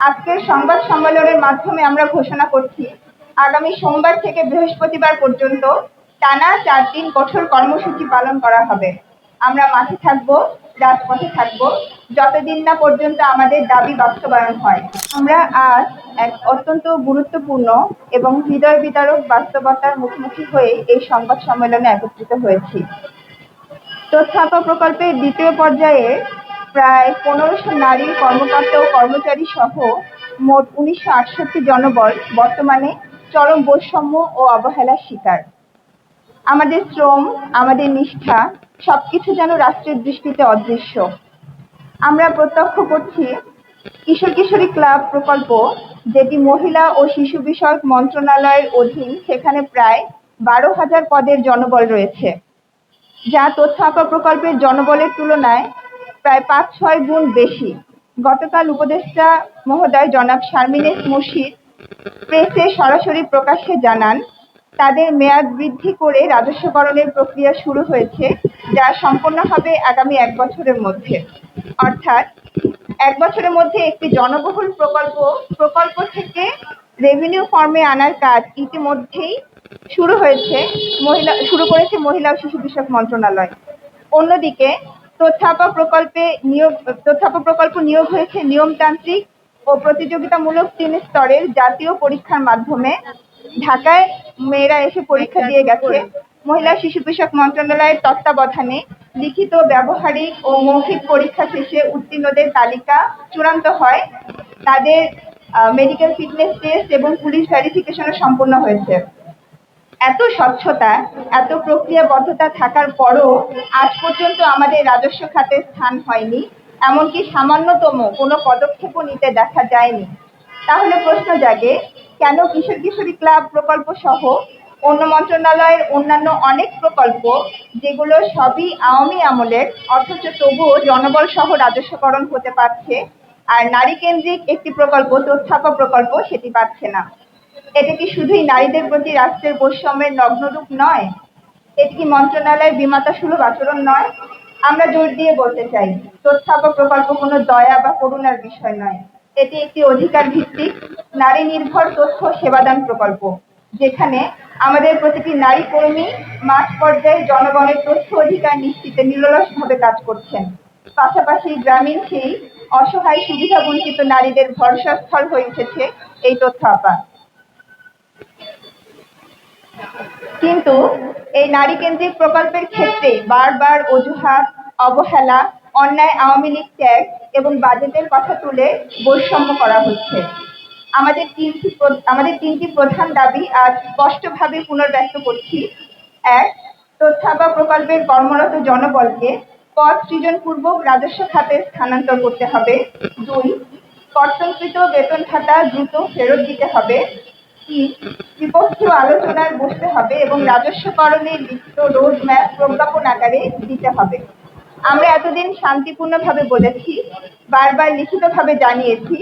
আজকের সংবাদ সম্মেলনের মাধ্যমে আমরা ঘোষণা করছি, আগামী সোমবার থেকে বৃহস্পতিবার পর্যন্ত টানা 4 দিন কঠোর কর্মসূচি পালন করা হবে। আমরা মাঠে থাকবো, রাজপথে থাকবো, যতদিন না পর্যন্ত আমাদের দাবি বাস্তবায়ন হয়। আমরা আজ এক অত্যন্ত গুরুত্বপূর্ণ এবং হৃদয় বিদারক বাস্তবতার মুখোমুখি হয়ে এই সংবাদ সম্মেলনে একত্রিত হয়েছি। তথ্যাপা প্রকল্পের দ্বিতীয় পর্যায়ে প্রায় 1500 নারী কর্মকর্তা ও কর্মচারী সহ মোট 1968 জনবল বর্তমানে চরম বৈষম্য ও অবহেলার শিকার। আমাদের শ্রম, আমাদের নিষ্ঠা সবকিছু যেন রাষ্ট্রের দৃষ্টিতে অদৃশ্য। আমরা প্রত্যক্ষ করছি কিশোর কিশোরী ক্লাব প্রকল্প, যেটি মহিলা ও শিশু বিষয়ক মন্ত্রণালয়ের অধীন, সেখানে প্রায় 12,000 পদের জনবল রয়েছে, যা তথ্যাপা প্রকল্পের জনবলের তুলনায় প্রায় 5-6 গুণ বেশি। গতকাল উপদেষ্টা মহোদয় জনাব শারমিন এস মুর্শিদ প্রেসে সরাসরি প্রকাশ্যে জানান, তাদের মেয়াদ বৃদ্ধি করে রাজস্বকরণের প্রক্রিয়া শুরু হয়েছে, যা সম্পন্ন হবে আগামী 1 বছরের মধ্যে। অর্থাৎ 1 বছরের মধ্যে একটি জনবহুল প্রকল্প থেকে রেভিনিউ ফর্মে আনার কাজ ইতিমধ্যেই শুরু করেছে মহিলা ও শিশু বিষয়ক মন্ত্রণালয়। অন্যদিকে তথ্যাপা প্রকল্প নিয়োগ হয়েছে নিয়মতান্ত্রিক ও প্রতিযোগিতামূলক 3 স্তরের জাতীয় পরীক্ষার মাধ্যমে। ঢাকায় মেয়েরা এসে পরীক্ষা দিয়ে গেছে। মহিলা শিশু বিষয়ক মন্ত্রণালয়ের তত্ত্বাবধানে লিখিত, ব্যবহারিক ও মৌখিক পরীক্ষা শেষে উত্তীর্ণদের তালিকা চূড়ান্ত হয়। তাদের মেডিকেল ফিটনেস টেস্ট এবং পুলিশ ভেরিফিকেশনও সম্পন্ন হয়েছে। এত স্বচ্ছতা, এত প্রক্রিয়াবদ্ধতা থাকার পরও আজ পর্যন্ত আমাদের রাজস্ব খাতে স্থান হয়নি, এমনকি সামান্যতম কোনো পদক্ষেপও নিতে দেখা যায়নি। তাহলে প্রশ্ন জাগে, কেন কিশোর কিশোরী ক্লাব প্রকল্প সহ অন্য মন্ত্রণালয়ের অন্যান্য অনেক প্রকল্প, যেগুলো সবই আওয়ামী আমলের, অথচ তবুও জনবল সহ রাজস্বকরণ হতে পারছে, আর নারী কেন্দ্রিক একটি প্রকল্প, তথ্যাপা প্রকল্প, সেটি পাচ্ছে না? এটা কি শুধুই নারীদের প্রতি রাষ্ট্রের বৈষম্যের নগ্ন রূপ নয়? এটি কি মন্ত্রণালয়ের বিমাতা সুলভ আচরণ নয়? আমরা জোর দিয়ে বলতে চাই, তথ্যাপা প্রকল্প কোনো দয়া বা করুণার বিষয় নয়। এটি একটি অধিকার ভিত্তিক নারী নির্ভর তথ্য সেবাদান প্রকল্প, যেখানে আমাদের প্রতিটি নারী কর্মী মাঠ পর্যায়ে জনগণের তথ্য অধিকার নিশ্চিতে নিরলসভাবে কাজ করছেন। পাশাপাশি গ্রামীণ সেই অসহায় সুবিধা বঞ্চিত নারীদের ভরসাস্থল হয়ে উঠেছে এই তথ্যাপা। কিন্তু এই নারী কেন্দ্রিক প্রকল্পের ক্ষেত্রে বারবার অজুহাত, অবহেলা, অন্যায় আওয়ামী লীগ ট্যাগ এবং বাজেটের কথা তুলে বৈষম্য করা হচ্ছে। আমাদের তিনটি প্রধান দাবি আজ স্পষ্টভাবে পুনর্ব্যক্ত করছি। 1. তথ্যাপা প্রকল্পের কর্মরত জনবলকে পদ সৃজনপূর্বক রাজস্ব খাতে স্থানান্তর করতে হবে। 2. কর্তনকৃত বেতন ভাতা দ্রুত ফেরত দিতে হবে। 3. ত্রিপক্ষীয় আলোচনায় বসতে হবে এবং রাজস্বকরণের লিখিত রোড ম্যাপ প্রজ্ঞাপন আকারে দিতে হবে। আমরা এতদিন শান্তিপূর্ণভাবে বলেছি, বারবার লিখিতভাবে জানিয়েছি।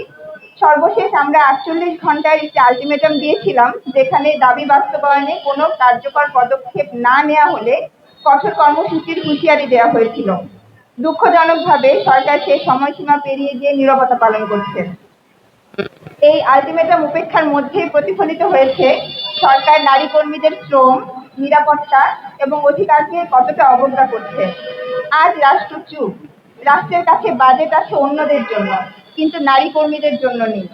সর্বশেষ আমরা 48 ঘন্টার একটি আলটিমেটাম দিয়েছিলাম, যেখানে দাবি বাস্তবায়নে কোনো কার্যকর পদক্ষেপ না নেওয়া হলে কঠোর কর্মসূচির হুঁশিয়ারি দেওয়া হয়েছিল। দুঃখজনকভাবে সরকার সেই সময়সীমা পেরিয়ে গিয়ে নীরবতা পালন করছে। এই আলটিমেটাম উপেক্ষার মধ্যেই প্রতিফলিত হয়েছে সরকার নারী কর্মীদের শ্রম, নিরাপত্তা এবং অধিকারকে কতটা অবজ্ঞা করছে। আজ রাষ্ট্র চুপ। রাষ্ট্রের কাছে বাজেট আছে অন্যদের জন্য, কিন্তু নারী কর্মীদের জন্য নেই।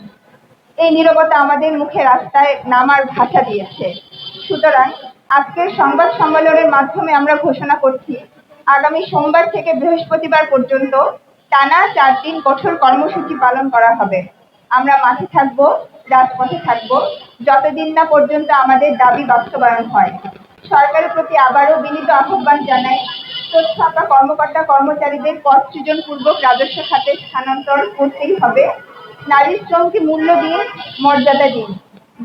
এই নীরবতা আমাদের মুখে রাস্তায় নামার ভাষা দিয়েছে। সুতরাং আজকের সংবাদ সম্মেলনের মাধ্যমে আমরা ঘোষণা করছি, আগামী সোমবার থেকে বৃহস্পতিবার পর্যন্ত টানা 4 দিন কঠোর কর্মসূচি পালন করা হবে। আমরা মাঠে থাকবো, রাজপথে থাকবো, যতদিন না পর্যন্ত আমাদের দাবি বাস্তবায়ন হয়। সরকারের প্রতি আবারও বিনীত আহ্বান জানাই, তথ্যাপা কর্মকর্তা কর্মচারীদের পদ সৃজনপূর্বক রাজস্ব খাতে স্থানান্তর করতেই হবে। নারীর শ্রমকে মূল্য দিন, মর্যাদা দিন।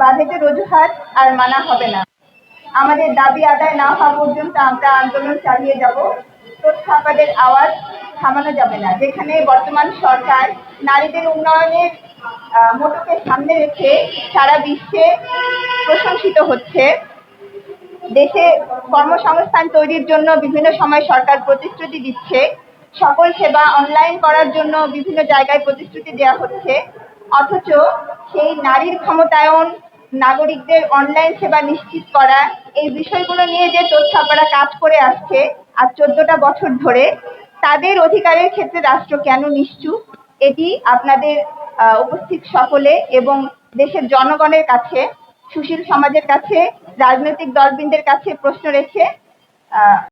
বাজেটের অজুহাত আর মানা হবে না। আমাদের দাবি আদায় না হওয়া পর্যন্ত আমরা আন্দোলন চালিয়ে যাব। তথ্যাপাদের আওয়াজ থামানো যাবে না। যেখানে বর্তমান সরকার নারীদের উন্নয়নের মোটকে সামনে রেখে সারা বিশ্বে প্রশংসিত হচ্ছে, দেশে কর্মসংস্থান তৈরির জন্য বিভিন্ন সময় সরকার প্রতিশ্রুতি দিচ্ছে, সকল সেবা অনলাইন করার জন্য বিভিন্ন জায়গায় প্রতিশ্রুতি দেওয়া হচ্ছে, অথচ সেই নারীর ক্ষমতায়ন, নাগরিকদের অনলাইন সেবা নিশ্চিত করা, এই বিষয়গুলো নিয়ে যে তোচ্ছাপারা কাজ করে আসছে আর 14টা বছর ধরে, তাদের অধিকারের ক্ষেত্রে রাষ্ট্র কেন নিশ্চুপ? এটি আপনাদের উপস্থিত সকলে এবং দেশের জনগণের কাছে, সুশীল সমাজের কাছে, রাজনৈতিক দলবৃন্দের কাছে প্রশ্ন রেখে